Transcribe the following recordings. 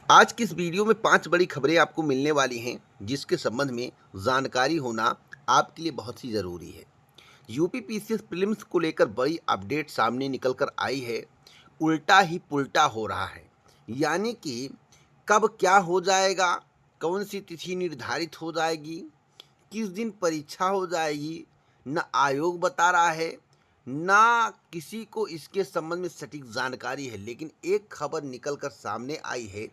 आज की इस वीडियो में 5 बड़ी खबरें आपको मिलने वाली हैं, जिसके संबंध में जानकारी होना आपके लिए बहुत ही ज़रूरी है। यूपी पीसीएस प्रीलिम्स को लेकर बड़ी अपडेट सामने निकल कर आई है। उल्टा ही पुल्टा हो रहा है, यानी कि कब क्या हो जाएगा, कौन सी तिथि निर्धारित हो जाएगी, किस दिन परीक्षा हो जाएगी, न आयोग बता रहा है, ना किसी को इसके संबंध में सटीक जानकारी है। लेकिन एक खबर निकल कर सामने आई है,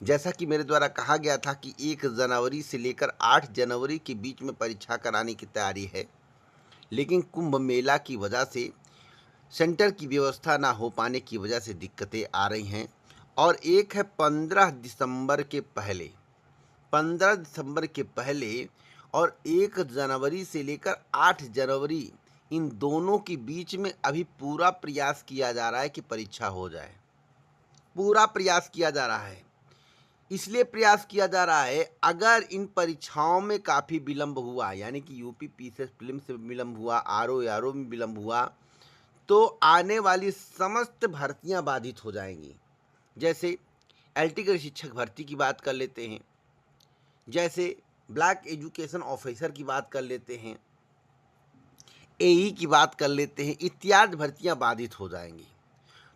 जैसा कि मेरे द्वारा कहा गया था कि 1 जनवरी से लेकर 8 जनवरी के बीच में परीक्षा कराने की तैयारी है, लेकिन कुंभ मेला की वजह से सेंटर की व्यवस्था ना हो पाने की वजह से दिक्कतें आ रही हैं। और एक है 15 दिसंबर के पहले, 15 दिसंबर के पहले और 1 जनवरी से लेकर 8 जनवरी, इन दोनों के बीच में अभी पूरा प्रयास किया जा रहा है कि परीक्षा हो जाए। पूरा प्रयास किया जा रहा है, इसलिए प्रयास किया जा रहा है अगर इन परीक्षाओं में काफ़ी विलंब हुआ, यानी कि यूपी पीसीएस प्रीलिम्स में विलंब हुआ, आरओ में विलंब हुआ, तो आने वाली समस्त भर्तियां बाधित हो जाएंगी। जैसे एलटी के शिक्षक भर्ती की बात कर लेते हैं, जैसे ब्लॉक एजुकेशन ऑफिसर की बात कर लेते हैं, एई की बात कर लेते हैं, इत्यादि भर्तियां बाधित हो जाएंगी।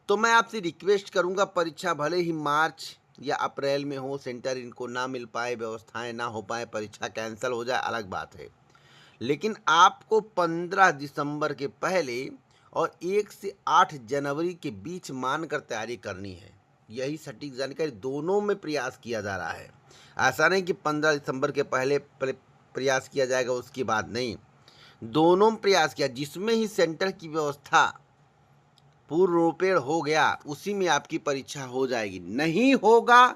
तो मैं आपसे रिक्वेस्ट करूंगा, परीक्षा भले ही मार्च या अप्रैल में हो, सेंटर इनको ना मिल पाए, व्यवस्थाएं ना हो पाए, परीक्षा कैंसिल हो जाए, अलग बात है, लेकिन आपको 15 दिसंबर के पहले और 1 से 8 जनवरी के बीच मानकर तैयारी करनी है। यही सटीक जानकारी, दोनों में प्रयास किया जा रहा है। ऐसा नहीं कि 15 दिसंबर के पहले प्रयास किया जाएगा उसके बाद नहीं, दोनों में प्रयास किया। जिसमें ही सेंटर की व्यवस्था पूर्णरूपेण हो गया, उसी में आपकी परीक्षा हो जाएगी। नहीं होगा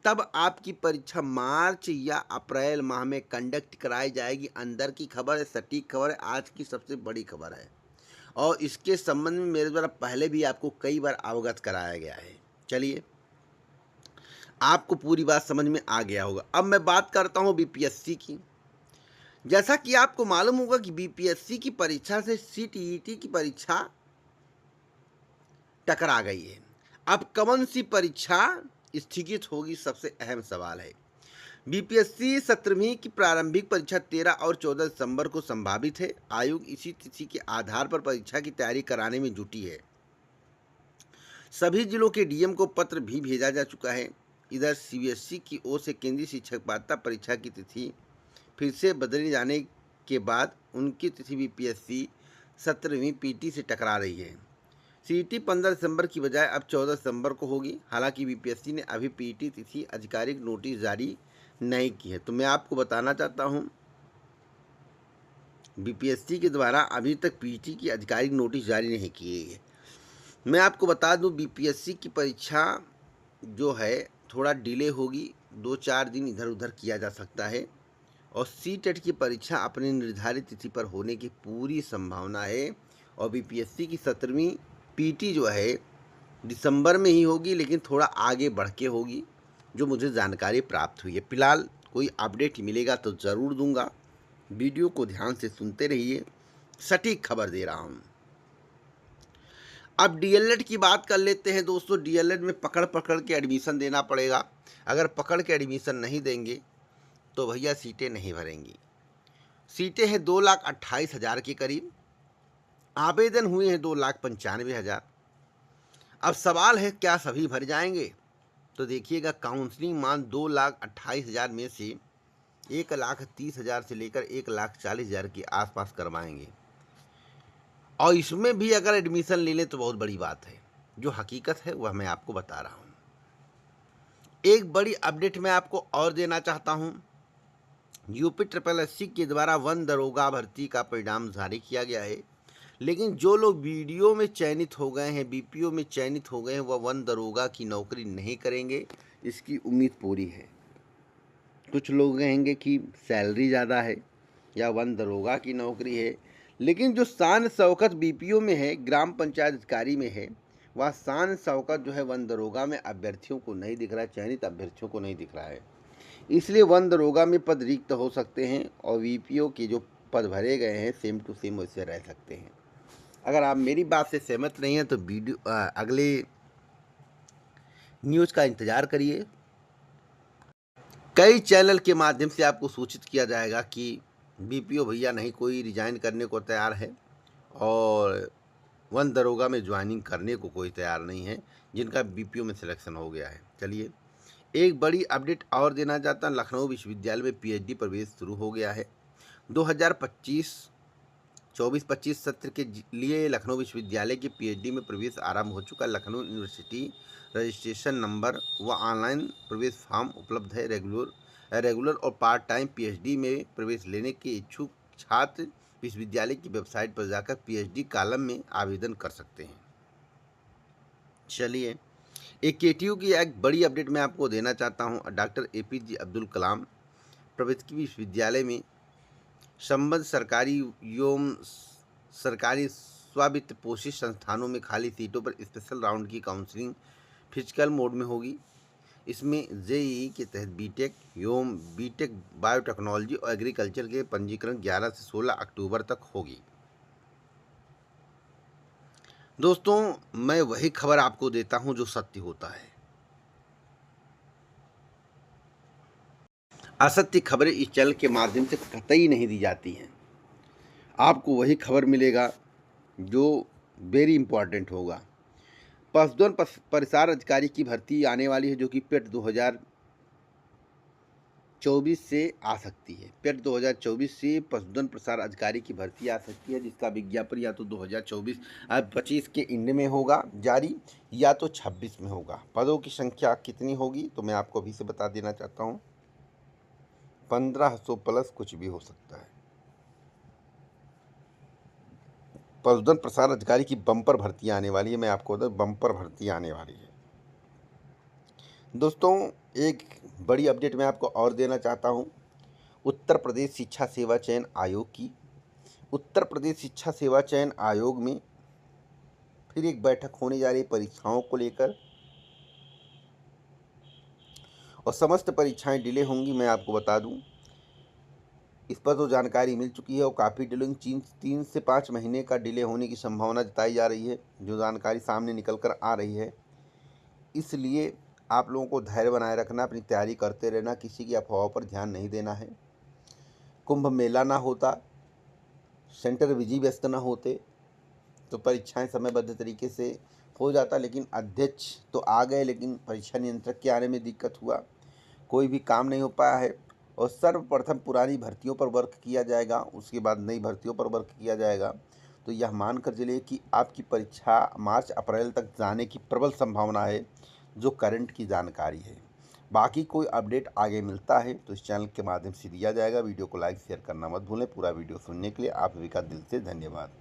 तब आपकी परीक्षा मार्च या अप्रैल माह में कंडक्ट कराई जाएगी। अंदर की खबर है, सटीक खबर है, आज की सबसे बड़ी खबर है, और इसके संबंध में मेरे द्वारा पहले भी आपको कई बार अवगत कराया गया है। चलिए, आपको पूरी बात समझ में आ गया होगा। अब मैं बात करता हूँ बीपीएससी की। जैसा कि आपको मालूम होगा कि बीपीएससी की परीक्षा से सीटीईटी की परीक्षा टकरा गई है। अब कौन सी परीक्षा स्थगित होगी, सबसे अहम सवाल है। बीपीएससी 17वीं की प्रारंभिक परीक्षा 13 और 14 दिसंबर को संभावित है। आयोग इसी तिथि के आधार पर परीक्षा की तैयारी कराने में जुटी है। सभी जिलों के डीएम को पत्र भी भेजा जा चुका है। इधर सीबीएसई की ओर से केंद्रीय शिक्षक पात्रता परीक्षा की तिथि फिर से बदले जाने के बाद उनकी तिथि बीपीएससी 17वीं पीटी से टकरा रही है। सीईटी 15 दिसंबर की बजाय अब 14 दिसंबर को होगी। हालांकि बीपीएससी ने अभी पीटी तिथि आधिकारिक नोटिस जारी नहीं की है। तो मैं आपको बताना चाहता हूं, बीपीएससी के द्वारा अभी तक पीटी की आधिकारिक नोटिस जारी नहीं की गई है। मैं आपको बता दूं, बीपीएससी की परीक्षा जो है थोड़ा डिले होगी, 2-4 दिन इधर उधर किया जा सकता है, और सीटेट की परीक्षा अपनी निर्धारित तिथि पर होने की पूरी संभावना है। और बीपीएससी की 17वीं पीटी जो है दिसंबर में ही होगी, लेकिन थोड़ा आगे बढ़ के होगी, जो मुझे जानकारी प्राप्त हुई है। फिलहाल कोई अपडेट मिलेगा तो ज़रूर दूंगा। वीडियो को ध्यान से सुनते रहिए, सटीक खबर दे रहा हूँ। अब डीएलएड की बात कर लेते हैं दोस्तों। डीएलएड में पकड़ पकड़ के एडमिशन देना पड़ेगा। अगर पकड़ के एडमिशन नहीं देंगे तो भैया सीटें नहीं भरेंगी। सीटें हैं 2,28,000 के करीब, आवेदन हुए हैं 2,95,000। अब सवाल है, क्या सभी भर जाएंगे? तो देखिएगा, काउंसलिंग मान 2,28,000 में से 1,30,000 से लेकर 1,40,000 के आसपास करवाएंगे, और इसमें भी अगर एडमिशन ले लें तो बहुत बड़ी बात है। जो हकीकत है वह मैं आपको बता रहा हूँ। एक बड़ी अपडेट मैं आपको और देना चाहता हूँ। यूपी SSSC के द्वारा वन दरोगा भर्ती का परिणाम जारी किया गया है, लेकिन जो लोग वीडियो में चयनित हो गए हैं, बीपीओ में चयनित हो गए हैं, वह वन दरोगा की नौकरी नहीं करेंगे, इसकी उम्मीद पूरी है। कुछ लोग कहेंगे कि सैलरी ज़्यादा है या वन दरोगा की नौकरी है, लेकिन जो शान शौकत बीपीओ में है, ग्राम पंचायत अधिकारी में है, वह शान शौकत जो है वन दरोगा में अभ्यर्थियों को नहीं दिख रहा है, चयनित अभ्यर्थियों को नहीं दिख रहा है। इसलिए वन दरोगा में पद रिक्त हो सकते हैं, और बीपीओ के जो पद भरे गए हैं सेम टू सेम वैसे रह सकते हैं। अगर आप मेरी बात से सहमत नहीं हैं तो वीडियो अगले न्यूज़ का इंतज़ार करिए। कई चैनल के माध्यम से आपको सूचित किया जाएगा कि बीपीओ भैया नहीं कोई रिजाइन करने को तैयार है और वन दरोगा में ज्वाइनिंग करने को कोई तैयार नहीं है जिनका बीपीओ में सिलेक्शन हो गया है। चलिए एक बड़ी अपडेट और देना चाहता हूँ, लखनऊ विश्वविद्यालय में पीएचडी प्रवेश शुरू हो गया है। 2024-25 सत्र के लिए लखनऊ विश्वविद्यालय के पीएचडी में प्रवेश आरंभ हो चुका है। लखनऊ यूनिवर्सिटी रजिस्ट्रेशन नंबर व ऑनलाइन प्रवेश फॉर्म उपलब्ध है। रेगुलर और पार्ट टाइम पीएचडी में प्रवेश लेने के इच्छुक छात्र विश्वविद्यालय की वेबसाइट पर जाकर पीएचडी कॉलम में आवेदन कर सकते हैं। चलिए एक केटीयू की एक बड़ी अपडेट मैं आपको देना चाहता हूं। डॉक्टर एपीजे अब्दुल कलाम प्रौद्योगिकी विश्वविद्यालय में संबद्ध सरकारी एवं सरकारी स्वावित्त पोषित संस्थानों में खाली सीटों पर स्पेशल राउंड की काउंसलिंग फिजिकल मोड में होगी। इसमें जेईई के तहत बीटेक एवं बीटेक बायोटेक्नोलॉजी और एग्रीकल्चर के पंजीकरण 11 से 16 अक्टूबर तक होगी। दोस्तों मैं वही खबर आपको देता हूं जो सत्य होता है। असत्य खबरें इस चैनल के माध्यम से कतई नहीं दी जाती हैं। आपको वही खबर मिलेगा जो वेरी इंपॉर्टेंट होगा। पशुधन प्रसार अधिकारी की भर्ती आने वाली है जो कि पेट 2024 से आ सकती है। पेट 2024 से पशुधन प्रसार अधिकारी की भर्ती आ सकती है जिसका विज्ञापन या तो 2025 के एंड में होगा जारी या तो 26 में होगा। पदों की संख्या कितनी होगी तो मैं आपको अभी से बता देना चाहता हूँ, 1500 प्लस कुछ भी हो सकता है। पशुधन प्रसार अधिकारी की बम्पर भर्ती आने वाली है। मैं आपको बता बम्पर भर्ती आने वाली है। दोस्तों एक बड़ी अपडेट मैं आपको और देना चाहता हूं। उत्तर प्रदेश शिक्षा सेवा चयन आयोग की उत्तर प्रदेश शिक्षा सेवा चयन आयोग में फिर एक बैठक होने जा रही है परीक्षाओं को लेकर और समस्त परीक्षाएं डिले होंगी। मैं आपको बता दूं इस पर तो जानकारी मिल चुकी है और काफ़ी डिले 3 से 5 महीने का डिले होने की संभावना जताई जा रही है, जो जानकारी सामने निकल कर आ रही है। इसलिए आप लोगों को धैर्य बनाए रखना, अपनी तैयारी करते रहना, किसी की अफवाहों पर ध्यान नहीं देना है। कुंभ मेला ना होता, सेंटर विधि व्यस्त ना होते तो परीक्षाएं समयबद्ध तरीके से हो जाता, लेकिन अध्यक्ष तो आ गए लेकिन परीक्षा नियंत्रक के आने में दिक्कत हुआ, कोई भी काम नहीं हो पाया है। और सर्वप्रथम पुरानी भर्तियों पर वर्क किया जाएगा, उसके बाद नई भर्तियों पर वर्क किया जाएगा। तो यह मानकर चलिए कि आपकी परीक्षा मार्च अप्रैल तक जाने की प्रबल संभावना है, जो करंट की जानकारी है। बाकी कोई अपडेट आगे मिलता है तो इस चैनल के माध्यम से दिया जाएगा। वीडियो को लाइक शेयर करना मत भूलें। पूरा वीडियो सुनने के लिए आप सभी का दिल से धन्यवाद।